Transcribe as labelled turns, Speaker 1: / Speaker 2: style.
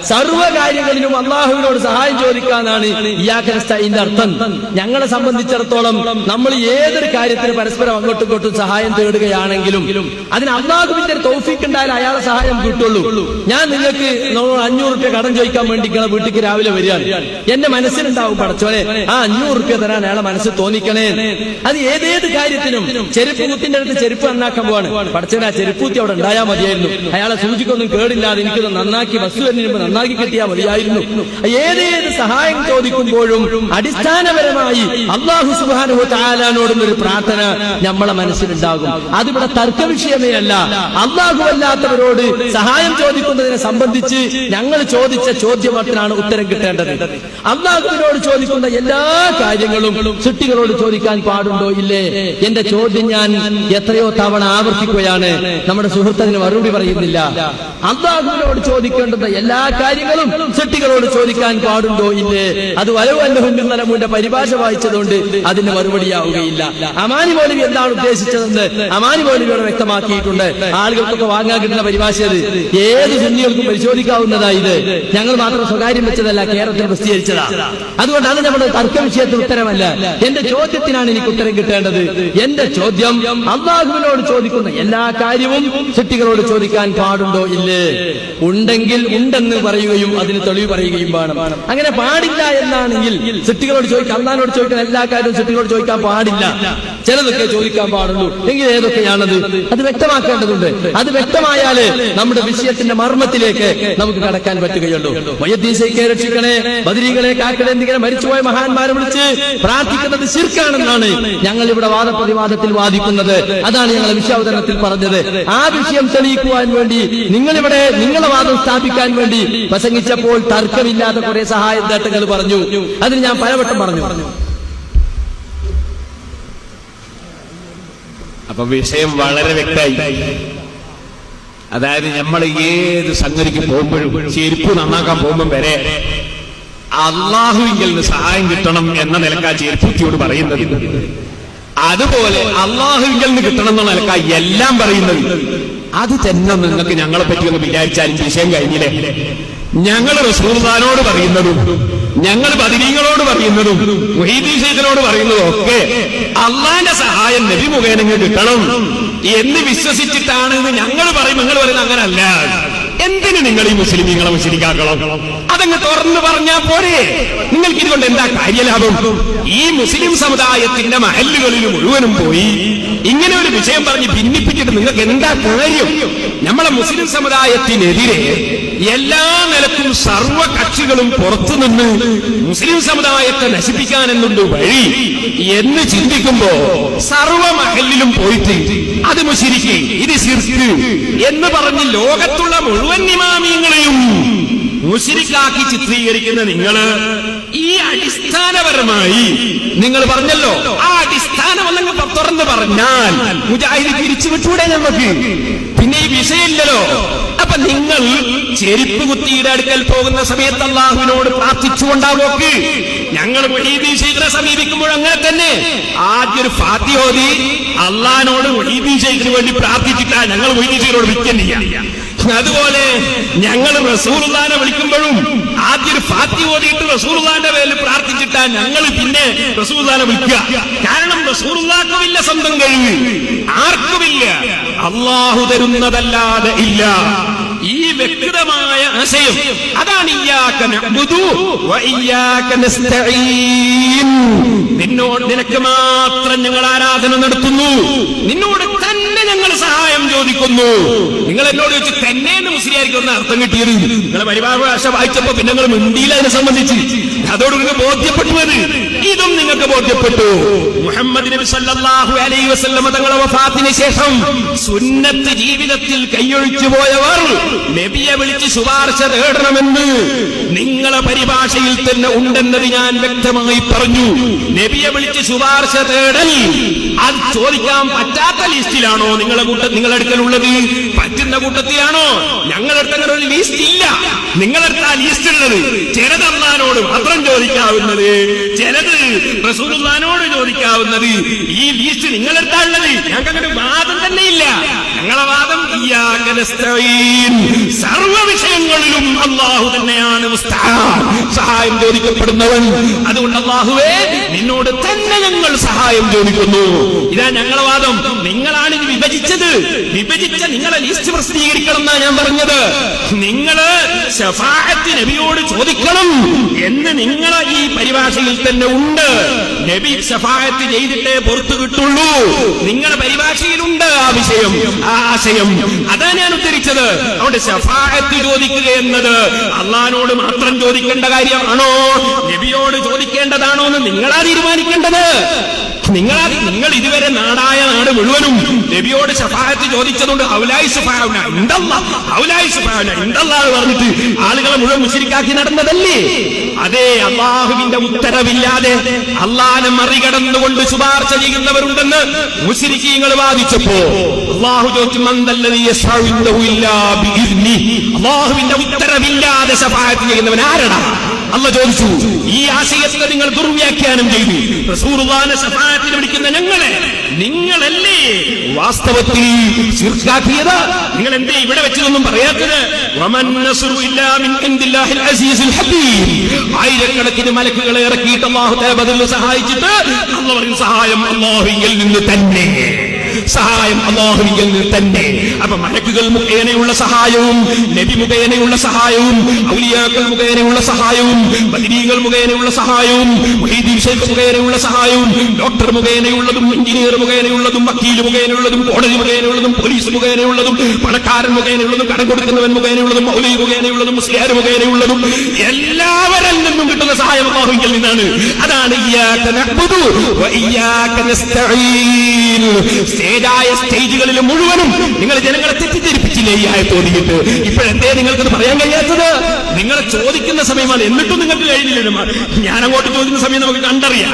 Speaker 1: സർവ്വകാര്യങ്ങളിലും അള്ളാഹുവിനോട് സഹായം ചോദിക്കാനാണ് ഇയ്യാക നസ്തഈന്റെ അർത്ഥം. ഞങ്ങളെ സംബന്ധിച്ചിടത്തോളം നമ്മൾ ഏതൊരു കാര്യത്തിന് പരസ്പരം അങ്ങോട്ടും ഇങ്ങോട്ടും സഹായം തേടുകയാണെങ്കിലും അതിന് അള്ളാഹുവിന്റെ തൗഫീഖ് ഉണ്ടായാൽ അയാളെ സഹായം കിട്ടുള്ളൂ. ഞാൻ നിങ്ങൾക്ക് 500 രൂപ കടം ചോദിക്കാൻ വേണ്ടി നിങ്ങളെ വീട്ടിലേക്ക് രാവിലെ വരികയാണ്. എന്റെ മനസ്സിലുണ്ടാവും, പടച്ചോനെ ആ 500 രൂപ തരാൻ അയാളെ മനസ്സിൽ തോന്നിക്കണേ. അത് ഏതേത് കാര്യത്തിനും. ചെരുപ്പ് കുത്തിന്റെ അടുത്ത് ചെരുപ്പ് നന്നാക്കാൻ പോവാണ്, പടച്ചോനെ ആ ചെരുപ്പൂത്തി അവിടെ ഉണ്ടായാൽ മതിയായിരുന്നു, അയാളെ സൂചിക്കൊന്നും കേടില്ലാതെ എനിക്കത് നന്നാക്കി ബസ് വരുന്നതിന് നന്നാക്കി കിട്ടിയാൽ മതിയായിരുന്നു. ഏതേത് സഹായം ചോദിക്കുമ്പോഴും അടിസ്ഥാനപരമായി അല്ലാഹു സുബ്ഹാനഹു വ തആലയോടുള്ളൊരു പ്രാർത്ഥന നമ്മളെ മനസ്സിലുണ്ടാകും. അതിവിടെ തർക്ക വിഷയമേ അല്ല. അല്ലാഹു അല്ലാത്തവരോട് സഹായം ചോദിക്കുന്നതിനെ സംബന്ധിച്ച് ഞങ്ങൾ ചോദിച്ച ചോദ്യത്തിനാണ് ഉത്തരം കിട്ടേണ്ടത്. അല്ലാഹുവിനോട് ചോദിക്കുന്ന എല്ലാ കാര്യങ്ങളും സൃഷ്ടികളോട് ചോദിക്കാൻ പാടുണ്ടോ ഇല്ലേ? എന്റെ ചോദ്യം ഞാൻ എത്രയോ തവണ ആവർത്തിക്കുകയാണ്. നമ്മുടെ സുഹൃത്തിന് മറുപടി പറയുന്നില്ല. അല്ലാഹുവിനോട് ചോദിക്കേണ്ടുന്ന എല്ലാ കാര്യങ്ങളും സൃഷ്ടികളോട് ചോദിക്കാൻ പാടുണ്ടോ ഇല്ലേ? അത് വലവുന്റെ പരിഭാഷ വായിച്ചതുകൊണ്ട് അതിന് മറുപടിയാവുകയില്ല. അമാനി മൗലവി എന്താണ് ഉദ്ദേശിച്ചതെന്ന് അമാനി മൗലവിയോട് വ്യക്തമാക്കിയിട്ടുണ്ട്. ആളുകൾക്കൊക്കെ വാങ്ങാൻ കിട്ടുന്ന പരിഭാഷ അത് ഏത് സുന്നികൾക്കും പരിശോധിക്കാവുന്നതാ. ഇത് ഞങ്ങൾ മാത്രം സ്വകാര്യം വെച്ചതല്ല, കേരളത്തിൽ പ്രസിദ്ധീകരിച്ചതാ. അതുകൊണ്ട് അത് നമ്മുടെ തർക്ക വിഷയത്തിൽ ഉത്തരമല്ല. എന്റെ ചോദ്യത്തിനാണ് എനിക്ക് ഉത്തരം കിട്ടേണ്ടത്. എന്റെ ചോദ്യം അല്ലാഹുവിനോട് ചോദിക്കുന്ന എല്ലാ കാര്യവും സൃഷ്ടികളോട് ചോദിക്കാൻ പാടുണ്ടോ ഇല്ലേ? ഉണ്ടെങ്കിൽ ഉണ്ടെന്ന് പറയുകയും അതിന് തെളിവ് പറയുകയും വേണം. അങ്ങനെ പാടില്ല എന്നാണെങ്കിൽ സൃഷ്ടികളോട് ചോദിക്കാൻ, അല്ലാഹുവിനോട് ചോദിക്കുന്ന എല്ലാ കാര്യവും സൃഷ്ടികളോട് ചോദിക്കാൻ പാടില്ല, ചിലതൊക്കെ ചോദിക്കാൻ പാടുള്ളൂ. എങ്കിൽ ഏതൊക്കെയാണത് അത് വ്യക്തമാക്കേണ്ടതുണ്ട്. അത് വ്യക്തമായാലേ നമ്മുടെ വിഷയത്തിന്റെ മർമ്മത്തിലേക്ക് നമുക്ക് കടക്കാൻ പറ്റുകയുള്ളൂ. വയ്യദ്ദീസയെ രക്ഷിക്കണേ, ബദരീകളെ കാക്കണേ എന്നിങ്ങനെ മരിച്ചുപോയ മഹാന്മാരെ വിളിച്ച് പ്രാർത്ഥിക്കുന്നത് ശിർക്കാണെന്നാണ് ഞങ്ങൾ ഇവിടെ വാദപ്രതിവാദത്തിൽ വാദിക്കുന്നത്. അതാണ് ഞങ്ങൾ വിഷയാവതരണത്തിൽ പറഞ്ഞത്. ആ വിഷയം തെളിയിക്കുവാൻ വേണ്ടി നിങ്ങളിവിടെ നിങ്ങളെ വാദം സ്ഥാപിക്കാൻ വേണ്ടി പ്രസംഗിച്ചപ്പോൾ തർക്കമില്ലാത്ത കുറെ സഹായ നേട്ടങ്ങൾ പറഞ്ഞു. അതിന് ഞാൻ പലവട്ടം പറഞ്ഞു.
Speaker 2: അപ്പൊ വിഷയം വളരെ വ്യക്തമായി. അതായത് നമ്മൾ ഏത് സംഗതിക്ക് പോകുമ്പോഴും ചെരുപ്പ് നന്നാക്കാൻ പോകുമ്പോൾ വരെ അള്ളാഹുവിങ്കിൽ നിന്ന് സഹായം കിട്ടണം എന്ന നിലക്കാ ചെരുപ്പൂത്തിയോട് പറയുന്നത്. അതുപോലെ അള്ളാഹുവിങ്കിൽ നിന്ന് കിട്ടണം എന്നുള്ള നിലക്കാ എല്ലാം പറയുന്നത്. അത് തന്നെ നിങ്ങൾക്ക് ഞങ്ങളെ പറ്റി ഒന്ന് വിചാരിച്ചാലും വിഷയം കഴിഞ്ഞില്ലേ? ഞങ്ങൾ റസൂലുള്ളാഹിനോട് പറയുന്നതും ഞങ്ങൾ ബദരീങ്ങളോട് പറയുന്നതും മുഹീദ്ദീൻ ശൈഖിനോട് പറയുന്നതും ഒക്കെ അള്ളാന്റെ സഹായം നബി മുഖേന കിട്ടണം എന്ന് വിശ്വസിച്ചിട്ടാണ് ഞങ്ങൾ പറയും. നിങ്ങൾ പറയുന്നത് അങ്ങനല്ല. എന്തിന് നിങ്ങൾ ഈ മുസ്ലിമീങ്ങളെ മുശ്രിക്കാക്കണം? അതങ്ങ് തുറന്നു പറഞ്ഞാൽ പോരെ? നിങ്ങൾക്ക് ഇതുകൊണ്ട് എന്താ കാര്യലാഭം? ഈ മുസ്ലിം സമുദായത്തിന്റെ മഹല്ലുകളിൽ മുഴുവനും പോയി ഇങ്ങനെ ഒരു വിഷയം പറഞ്ഞ് ഭിന്നിപ്പിച്ചിട്ട് നിങ്ങൾക്ക് എന്താ കാര്യം? നമ്മളെ മുസ്ലിം സമുദായത്തിനെതിരെ എല്ലാ നിലക്കും സർവ കക്ഷികളും പുറത്തുനിന്ന് മുസ്ലിം സമുദായത്തെ നശിപ്പിക്കാൻ എന്നുണ്ട് വഴി എന്ന് ചിന്തിക്കുമ്പോ സർവ മഹല്ലിലും പോയിട്ട് അത് മുശ്രിക്ക്, ഇത് ശിർക്ക് എന്ന് പറഞ്ഞ് ലോകത്തുള്ള മുഴുവൻ ഇമാമിയങ്ങളെയും മുശ്രിക്കാക്കി ചിത്രീകരിക്കുന്ന നിങ്ങള് ഈ അടിസ്ഥാനപരമായി നിങ്ങൾ പറഞ്ഞല്ലോ, ആ അടിസ്ഥാനം അല്ലെങ്കിൽ തുറന്ന് പറഞ്ഞാൽ മുജാഹിദ് പിരിച്ചു വിട്ടൂടെ നമുക്ക്? പിന്നെ ഈ വിഷയമില്ലല്ലോ. അപ്പൊ നിങ്ങൾ ചെരുപ്പ് കുത്തിയുടെ അടുക്കൽ പോകുന്ന സമയത്ത് അല്ലാഹുവിനോട് പ്രാർത്ഥിച്ചുകൊണ്ടാവോക്ക്. ഞങ്ങൾ മുഹീദ്ദീൻ ശൈഖിനെ സമീപിക്കുമ്പോൾ അങ്ങനെ തന്നെ ആദ്യം ഒരു ഫാത്തിഹ ഓതി അള്ളാഹിനോട് മുഹീദ്ദീൻ ശൈഖിന് വേണ്ടി പ്രാർത്ഥിച്ചിട്ടാ ഞങ്ങൾ മുഹീദ്ദീൻ ശൈഖിനോട് വിളിക്കുന്നില്ല. അതുപോലെ ഞങ്ങൾ റസൂലുള്ളാഹിനെ വിളിക്കുമ്പോഴും ആദ്യം ഒരു ഫാത്തിഹ ഓതിയിട്ട് റസൂലുള്ളാഹിന്റെ പേരിൽ പ്രാർത്ഥിച്ചിട്ടാ ഞങ്ങൾ പിന്നെ റസൂലുള്ളാഹിനെ വിളിക്കുക. കാരണം റസൂലുള്ളാഹിക്കുമില്ല സ്വന്തം കഴിവ്, ആർക്കുമില്ല, അള്ളാഹു തരുന്നതല്ലാതെ ഇല്ല. ഈ വ്യക്തമായ ആശയം അതാണ് ഇയ്യാക നഅ്ബുദു വ ഇയ്യാക നസ്തഈൻ. നിനക്ക് മാത്രം ഞങ്ങൾ ആരാധന നടത്തുന്നു, നിന്നോട് തന്നെ ഞങ്ങൾ സഹായം ചോദിക്കുന്നു. നിങ്ങൾ എന്നോട് ചോദിച്ചു തന്നെ എന്ന് മുസ്ലിയായിരിക്കും അർത്ഥം കിട്ടിയത്. നിങ്ങളെ പരിഭാഷ വായിച്ചപ്പോ പിന്നെ നിങ്ങൾ മിണ്ടിയില്ല. അതിനെ സംബന്ധിച്ച് അതോട് നിങ്ങൾക്ക് ബോധ്യപ്പെട്ടത്, ഇതും നിങ്ങൾക്ക് ബോധ്യപ്പെട്ടു. മുഹമ്മദ് നബി സല്ലല്ലാഹു അലൈഹി വസല്ലം തങ്ങളുടെ വഫാത്തിന് ശേഷം സുന്നത്ത് ജീവിതത്തിൽ കൈയൊഴിച്ചു പോയവർ നബിയെ വിളിച്ച് ശുപാർശ തേടണമെന്ന് നിങ്ങളെ പരിഭാഷയിൽ തന്നെ ഉണ്ടെന്നത് ഞാൻ വ്യക്തമായി പറഞ്ഞു. നബിയെ വിളിച്ച് ശുപാർശ തേടൽ അത് ചോദിക്കാൻ പറ്റാത്ത ലിസ്റ്റിലാണോ നിങ്ങളുടെ അടുക്കലുള്ളത്? പറ്റുന്ന കൂട്ടത്തിലാണോ? ഞങ്ങളടുത്ത് അങ്ങനെ ഒരു ലിസ്റ്റ് ഇല്ല. നിങ്ങളടുത്ത് ആ ലിസ്റ്റ് ഉള്ളത് ചിലത് അല്ലാഹുവിനോട് മാത്രം ചോദിക്കാവുന്നത്, ചിലത് റസൂലുള്ളാഹിനോട് ചോദിക്കാവുന്നത്. ഈ ലിസ്റ്റ് നിങ്ങളടുത്താണുള്ളത്. ഞങ്ങൾക്ക് അങ്ങനെ വാദം തന്നെ ഇല്ല. ഞങ്ങളെ വാദം ഇയ്യാക നസ്തഈൻ, സർവ്വ വിഷയങ്ങളിലും അല്ലാഹു തന്നെയാണ് മുസ്തആൻ, സഹായം ചോദിക്കപ്പെടുന്നവൻ. അതുകൊണ്ട് അല്ലാഹുവേ നിന്നോട് തന്നെ ഞങ്ങൾ സഹായം ചോദിക്കുന്നു. ഇതാ ഞങ്ങളെ വാദം. നിങ്ങളാണ് ഇത് വിഭജിച്ചത്. വിഭജിച്ച നിങ്ങളെ ലിസ്റ്റ് പ്രസിദ്ധീകരിക്കണം എന്നാ ഞാൻ പറഞ്ഞത്. നിങ്ങള് ശഫാഅത്ത് നബിയോട് ചോദിക്കണം എന്ന് നിങ്ങളെ ഈ പരിഭാഷയിൽ തന്നെ ഉണ്ട്. നബി ശഫാഅത്ത് ചെയ്തിട്ടേ പുറത്തു കിട്ടുള്ളൂ. നിങ്ങളുടെ പരിഭാഷയിലുണ്ട് ആ വിഷയം, ആ ആശയം. അതാ ഞാൻ ഉദ്ധരിച്ചത്. അവിടെ ശഫാഅത്ത് ചോദിക്കുക എന്നത് അള്ളാഹിനോട് മാത്രം ചോദിക്കേണ്ട കാര്യമാണോ, നബിയോട് ചോദിക്കേണ്ടതാണോ എന്ന് നിങ്ങളാ തീരുമാനിക്കേണ്ടത്. നിങ്ങൾ ഇതുവരെ നാടായ നാട് മുഴുവനും നബിയോട് ശഫാഅത്ത് ചോദിച്ചതുകൊണ്ട് ഔലായി ശഫാഅന ഇൻദല്ലാഹ്, ഔലായി ശഫാഅന ഇൻദല്ലാഹ് പറഞ്ഞിട്ട് ആളുകളെ മുഴുവൻ മുശ്രിക്കാക്കി നടന്നതല്ലേ? അതേ, അല്ലാഹുവിന്റെ ഉത്തരവില്ലാതെ അല്ലാഹനെ മറികടന്നുകൊണ്ട് ശുപാർശ ചെയ്യുന്നവരുണ്ടെന്ന് മുശ്രിക്കീങ്ങൾ വാദിച്ചപ്പോ അല്ലാഹു ചോദിച്ചു, മൻ ദല്ലദീ യശ്ഫഉ ഇൻദഹു ഇല്ലാ ബിഇദ്നിഹി, അല്ലാഹുവിന്റെ ഉത്തരവില്ലാതെ ശഫാഅത്ത് ചെയ്യുന്നവൻ ആരാണ്? അല്ലാഹു ചോദിച്ചു. ഈ ആശയത്തെ നിങ്ങൾ ദുർവ്യാഖ്യാനം ചെയ്തു. റസൂലുള്ളാഹിനെ ശഫാഅത്തിന് വിളിക്കുന്ന നിങ്ങളല്ലേ വാസ്തവത്തിൽ ശിർക്കാക്കിയത്? നിങ്ങൾ എന്തേ ഇവിടെ വെച്ചതൊന്നും പറയാത്തത്? വമൻ നസ്റു ഇല്ലാ മിൻ ഇൻദില്ലാഹിൽ അസീസിൽ ഹകീം. ആയിരക്കണക്കിന് മലക്കുകളെ ഇറക്കിയിട്ട് അല്ലാഹു തആല ബദറിൽ സഹായിച്ചിട്ട് അല്ലാഹു പറയും സഹായം അല്ലാഹുവിൽ നിന്ന് തന്നെ, സഹായം അല്ലാഹുവിൽ നിന്ന് തന്നെ. അപ്പൊ മലക്കുകൾ മുഖേനയുള്ള സഹായവും നബി മുഖേനയുള്ള സഹായവും ഔലിയാക്കൾ മുഖേനയുള്ള സഹായവും ബദരീകൾ മുഖേനയുള്ള സഹായവും മുഹീദ്ദീൻ ശൈഖ് മുഖേനയുള്ള സഹായവും ഡോക്ടർ മുഖേനയുള്ളതും എഞ്ചിനീയർ മുഖേനയുള്ളതും വക്കീൽ മുഖേനയുള്ളതും കോടതി മുഖേനയുള്ളതും പോലീസ് മുഖേനയുള്ളതും പണക്കാരൻ മുഖേനയുള്ളതും കടം കൊടുക്കുന്നവൻ മുഖേനയുള്ളതും മൗലവി മുഖേനയുള്ളതും മുസ്ലിയാർ മുഖേനയുള്ളതും എല്ലാവരിൽ നിന്നും കിട്ടുന്ന സഹായം അല്ലാഹുവിൽ നിന്നാണ്. അതാണ് ഇയ്യാക നഅ്ബുദു വ ഇയ്യാക നസ്തഈൻ. സ്റ്റേജായ സ്റ്റേജുകളിൽ മുഴുവനും നിങ്ങൾ ജനങ്ങളെ തെറ്റിദ്ധരിപ്പിച്ചില്ലേ ഈ ആയത്ത് ഓതിയിട്ട്? ഇപ്പോഴെന്തേ നിങ്ങൾക്കത് പറയാൻ കഴിയാത്തത്? നിങ്ങളെ ചോദിക്കുന്ന സമയമാണ്, എന്നിട്ടും നിങ്ങൾക്ക് കഴിഞ്ഞില്ല. ഞാൻ അങ്ങോട്ട് ചോദിക്കുന്ന സമയം നമുക്ക് കണ്ടറിയാം.